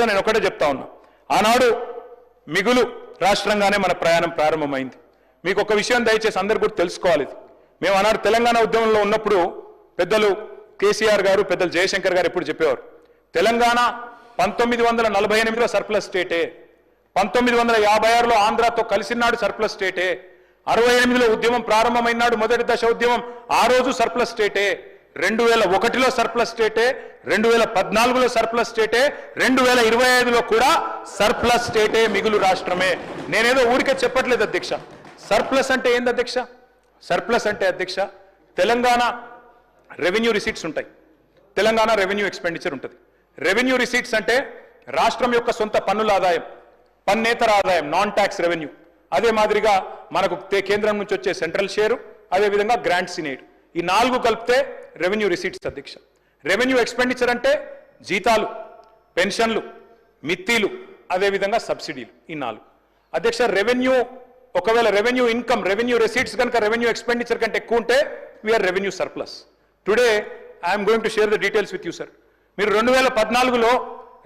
నేను ఒకటే చెప్తా ఉన్నా, ఆనాడు మిగులు రాష్ట్రంగానే మన ప్రయాణం ప్రారంభమైంది. మీకు ఒక విషయం దయచేసి అందరు కూడా తెలుసుకోవాలి. మేము ఆనాడు తెలంగాణ ఉద్యమంలో ఉన్నప్పుడు పెద్దలు కేసీఆర్ గారు, పెద్దలు జయశంకర్ గారు ఎప్పుడు చెప్పేవారు, తెలంగాణ 1948లో సర్ప్లస్ స్టేటే, 1956లో ఆంధ్రాతో కలిసినాడు సర్ప్లస్ స్టేటే, 68లో ఉద్యమం ప్రారంభమైనాడు మొదటి దశ ఉద్యమం ఆ రోజు సర్ప్లస్ స్టేటే, 2001లో సర్ప్లస్ స్టేటే, 2014లో సర్ప్లస్ స్టేటే, 2025లో కూడా సర్ప్లస్ స్టేటే, మిగులు రాష్ట్రమే. నేనేదో ఊరికే చెప్పట్లేదు అధ్యక్ష. సర్ప్లస్ అంటే ఏంది అధ్యక్ష? సర్ప్లస్ అంటే అధ్యక్ష, తెలంగాణ రెవెన్యూ రిసీట్స్ ఉంటాయి, తెలంగాణ రెవెన్యూ ఎక్స్పెండిచర్ ఉంటుంది. రెవెన్యూ రిసీట్స్ అంటే రాష్ట్రం యొక్క సొంత పన్నుల ఆదాయం, పన్నేతర ఆదాయం, నాన్ ట్యాక్స్ రెవెన్యూ. అదే మాదిరిగా మనకు కేంద్రం నుంచి వచ్చే సెంట్రల్ షేరు, అదేవిధంగా గ్రాంట్స్ ఇన్ ఎయిడ్, ఈ 4 కలిపితే రెవెన్యూ రిసీట్స్ అధ్యక్ష. రెవెన్యూ ఎక్స్పెండిచర్ అంటే జీతాలు, పెన్షన్లు, మిత్తీలు, అదేవిధంగా సబ్సిడీలు, ఈ 4 అధ్యక్ష. రెవెన్యూ ఒకవేళ రెవెన్యూ ఇన్కమ్, రెవెన్యూ రిసీట్స్ కనుక రెవెన్యూ ఎక్స్పెండిచర్ కంటే ఎక్కువ ఉంటే we are revenue surplus. Today I'm going to share the details with you sir. మీరు 2014లో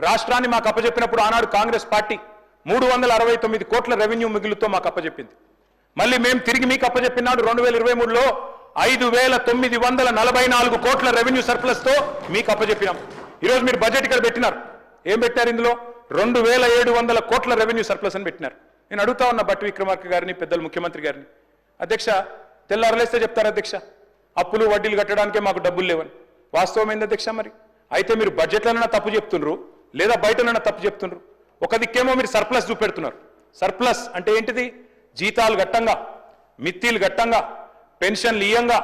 రాష్ట్రాన్ని మాకు అప్పచెప్పినప్పుడు ఆనాడు కాంగ్రెస్ పార్టీ 369 కోట్ల రెవెన్యూ మిగులుతో మాకు అప్పచెప్పింది. మళ్ళీ మేము తిరిగి మీకు అప్పచెప్పినాడు 2023లో 5,944 కోట్ల రెవెన్యూ సర్ప్లస్ తో మీకు అప్పచెప్పినాం. ఈరోజు మీరు బడ్జెట్ ఇక్కడ పెట్టినారు, ఏం పెట్టారు? ఇందులో 2,700 కోట్ల రెవెన్యూ సర్ప్లస్ అని పెట్టినారు. నేను అడుగుతా ఉన్న బట్టి విక్రమార్క గారిని, పెద్దలు ముఖ్యమంత్రి గారిని, అధ్యక్ష తెల్లారలేస్తే చెప్తారు అధ్యక్ష అప్పులు వడ్డీలు కట్టడానికే మాకు డబ్బులు లేవని. వాస్తవమైంది అధ్యక్ష. మరి అయితే మీరు బడ్జెట్లైనా తప్పు చెప్తుండ్రు, లేదా బయటనైనా తప్పు చెప్తుండ్రు. ఒక దిక్కేమో మీరు సర్ప్లస్ చూపెడుతున్నారు. సర్ప్లస్ అంటే ఏంటిది? జీతాలు గట్టంగా, మిత్తీలు గట్టంగా, పెన్షన్లు ఇయ్యంగా,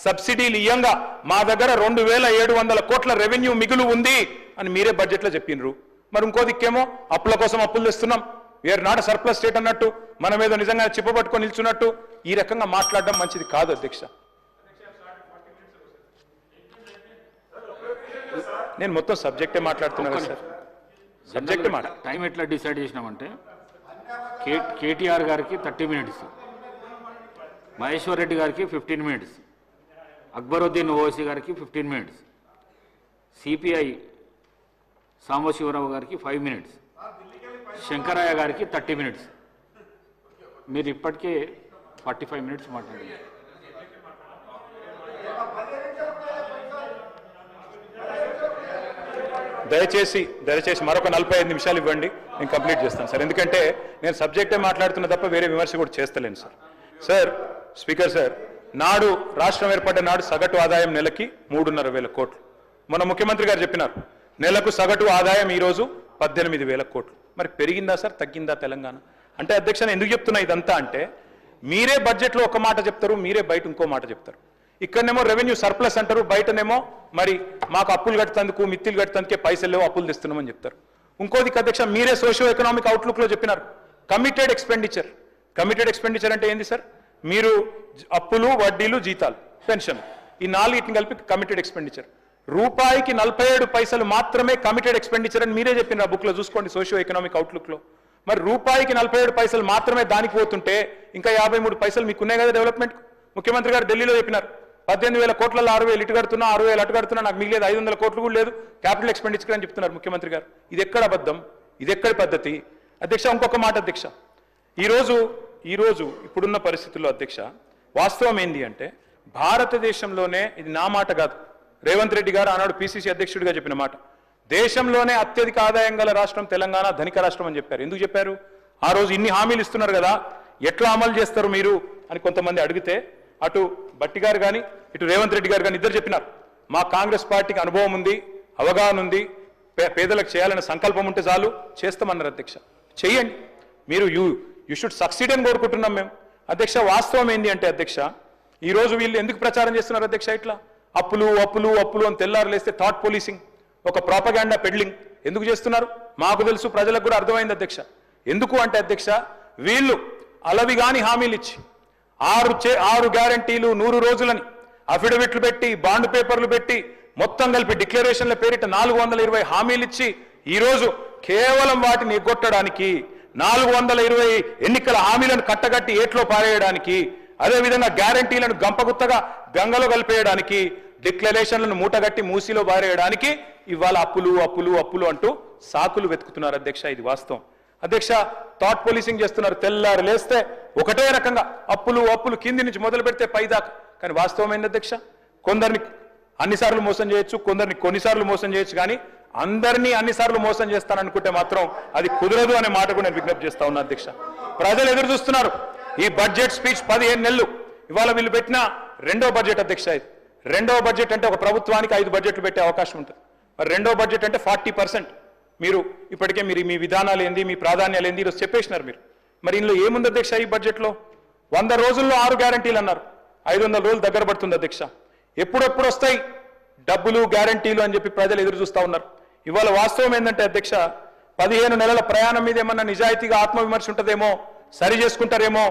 సబ్సిడీలు ఇయ్యంగా మా దగ్గర 2,700 కోట్ల రెవెన్యూ మిగులు ఉంది అని మీరే బడ్జెట్లో చెప్పినరు. మరి ఇంకో దిక్కేమో అప్పుల కోసం అప్పులు తెస్తున్నాం, వీఆర్ నాట్ సర్ప్లస్ స్టేట్ అన్నట్టు, మనం ఏదో నిజంగా చిప్పబట్టుకొని నిల్చున్నట్టు ఈ రకంగా మాట్లాడడం మంచిది కాదు అధ్యక్ష. నేను మొత్తం సబ్జెక్టే మాట్లాడుతున్నాను సార్. సబ్జెక్ట్ టైం ఎట్లా డిసైడ్ చేసినామంటే కేటీఆర్ గారికి 30 మినిట్స్, మహేశ్వర్ రెడ్డి గారికి 15 మినిట్స్, అక్బరుద్దీన్ ఓవైసీ గారికి 15 మినిట్స్, సిపిఐ సాంబశివరావు గారికి 5 మినిట్స్, శంకరయ్య గారికి 30 మినిట్స్. మీరు ఇప్పటికే 45 మినిట్స్ మాట్లాడారు. దయచేసి మరొక 45 నిమిషాలు ఇవ్వండి, నేను కంప్లీట్ చేస్తాను సార్. ఎందుకంటే నేను సబ్జెక్టే మాట్లాడుతున్నా తప్ప వేరే విమర్శ కూడా చేస్తలేను సార్. సార్ స్పీకర్ సార్, నాడు రాష్ట్రం ఏర్పడ్డ నాడు సగటు ఆదాయం నెలకి 3,500 కోట్లు. మన ముఖ్యమంత్రి గారు చెప్పినారు నెలకు సగటు ఆదాయం ఈరోజు 18,000 కోట్లు. మరి పెరిగిందా సార్, తగ్గిందా తెలంగాణ? అంటే అధ్యక్ష ఎందుకు చెప్తున్నా ఇదంతా అంటే, మీరే బడ్జెట్లో ఒక మాట చెప్తారు, మీరే బయట ఇంకో మాట చెప్తారు. ఇక్కడనేమో రెవెన్యూ సర్ప్లస్ అంటారు, బయటనేమో మరి మాకు అప్పులు కట్టేందుకు, మిత్తిలు కట్టేందుకే పైసలు లేవు, అప్పులు తెస్తున్నామని చెప్తారు. ఇంకోది అధ్యక్ష, మీరే సోషియో ఎకనామిక్ అవుట్లుక్లో చెప్పినారు కమిటెడ్ ఎక్స్పెండిచర్. కమిటెడ్ ఎక్స్పెండిచర్ అంటే ఏంది సార్? మీరు అప్పులు, వడ్డీలు, జీతాలు, పెన్షన్, ఈ 4 కలిపి కమిటెడ్ ఎక్స్పెండిచర్. రూపాయికి 47 పైసలు మాత్రమే కమిటెడ్ ఎక్స్పెండిచర్ అని మీరే చెప్పినారు. బుక్లో చూసుకోండి, సోషియో ఎకనామిక్ అవుట్లుక్లో. మరి రూపాయికి 47 పైసలు మాత్రమే దానికి పోతుంటే ఇంకా 53 పైసలు మీకున్నాయి కదా డెవలప్మెంట్. ముఖ్యమంత్రి గారు ఢిల్లీలో చెప్పినారు 18,000 కోట్లలో 6,000 ఇటు కడుతున్నా, 6,000 అటు కడుతున్నా, నాకు మిగిలేదు 500 కోట్లు కూడా లేదు క్యాపిటల్ ఎక్స్పెండిచర్ అని చెప్తున్నారు ముఖ్యమంత్రి గారు. ఇది ఎక్కడ అబద్ధం, ఇది ఎక్కడి పద్ధతి అధ్యక్ష? ఇంకొక మాట అధ్యక్ష, ఈరోజు ఇప్పుడున్న పరిస్థితుల్లో అధ్యక్ష వాస్తవం ఏంది అంటే, భారతదేశంలోనే, ఇది నా మాట కాదు, రేవంత్ రెడ్డి గారు ఆనాడు పిసిసి అధ్యక్షుడిగా చెప్పిన మాట, దేశంలోనే అత్యధిక ఆదాయం గల రాష్ట్రం తెలంగాణ, ధనిక రాష్ట్రం అని చెప్పారు. ఎందుకు చెప్పారు? ఆ రోజు ఇన్ని హామీలు ఇస్తున్నారు కదా, ఎట్లా అమలు చేస్తారు మీరు అని కొంతమంది అడిగితే, అటు బట్టి గారు కానీ ఇటు రేవంత్ రెడ్డి గారు కానీ ఇద్దరు చెప్పినారు, మా కాంగ్రెస్ పార్టీకి అనుభవం ఉంది, అవగాహన ఉంది, పేదలకు చేయాలనే సంకల్పం ఉంటే చాలు చేస్తామన్నారు అధ్యక్ష. చెయ్యండి మీరు, యూ షుడ్ సక్సీడ్ అని కోరుకుంటున్నాం మేము అధ్యక్ష. వాస్తవం ఏంటి అంటే అధ్యక్ష, ఈరోజు వీళ్ళు ఎందుకు ప్రచారం చేస్తున్నారు అధ్యక్ష? ఇట్లా అప్పులు అప్పులు అప్పులు అని తెల్లారులేస్తే థాట్ పోలీసింగ్, ఒక ప్రాపగాండా పెడ్లింగ్ ఎందుకు చేస్తున్నారు? మాకు తెలుసు, ప్రజలకు కూడా అర్థమైంది అధ్యక్ష. ఎందుకు అంటే అధ్యక్ష, వీళ్ళు అలవిగాని హామీలు ఇచ్చి 6 గ్యారంటీలు 100 రోజులని అఫిడవిట్లు పెట్టి, బాండ్ పేపర్లు పెట్టి, మొత్తం కలిపి డిక్లరేషన్ల పేరిట 420 హామీలు ఇచ్చి ఈరోజు కేవలం వాటిని ఎగ్గొట్టడానికి, 420 ఎన్నికల హామీలను కట్టగట్టి ఏట్లో పారేయడానికి, అదేవిధంగా గ్యారంటీలను గంపగుత్తగా గంగలో కలిపేయడానికి, డిక్లరేషన్లను మూటగట్టి మూసిలో బారేయడానికి ఇవాళ అప్పులు అప్పులు అప్పులు అంటూ సాకులు వెతుకుతున్నారు అధ్యక్ష. ఇది వాస్తవం అధ్యక్ష. థాట్ పోలీసింగ్ చేస్తున్నారు. తెల్లారు లేస్తే ఒకటే రకంగా అప్పులు అప్పులు కింది నుంచి మొదలు పెడితే పైదాకా. కానీ వాస్తవం ఏంటి అధ్యక్ష? కొందరిని అన్నిసార్లు మోసం చేయొచ్చు, కొందరిని కొన్నిసార్లు మోసం చేయొచ్చు, కానీ అందరినీ అన్నిసార్లు మోసం చేస్తాననుకుంటే మాత్రం అది కుదరదు అనే మాట కూడా నేను విజ్ఞప్తి చేస్తా ఉన్నా అధ్యక్ష. ప్రజలు ఎదురు చూస్తున్నారు. ఈ బడ్జెట్ స్పీచ్ 15 నెలలు, ఇవాళ వీళ్ళు పెట్టిన రెండో బడ్జెట్ అధ్యక్ష. ఇది రెండవ బడ్జెట్ అంటే ఒక ప్రభుత్వానికి 5 బడ్జెట్లు పెట్టే అవకాశం ఉంటుంది. మరి రెండో బడ్జెట్ అంటే 40%. మీరు ఇప్పటికే మీ విధానాలు ఏంది, మీ ప్రాధాన్యాలు ఏంది ఈరోజు చెప్పేసినారు మీరు. మరి ఇందులో ఏముంది అధ్యక్ష? ఈ బడ్జెట్లో 100 రోజుల్లో 6 గ్యారంటీలు అన్నారు. 500 రోజులు దగ్గర పడుతుంది అధ్యక్ష. ఎప్పుడెప్పుడు వస్తాయి డబ్బులు గ్యారంటీలు అని చెప్పి ప్రజలు ఎదురు చూస్తూ ఉన్నారు. ఇవాళ వాస్తవం ఏంటంటే అధ్యక్ష, 15 నెలల ప్రయాణం మీద ఏమన్నా నిజాయితీగా ఆత్మవిమర్శ ఉంటుందేమో, సరి చేసుకుంటారేమో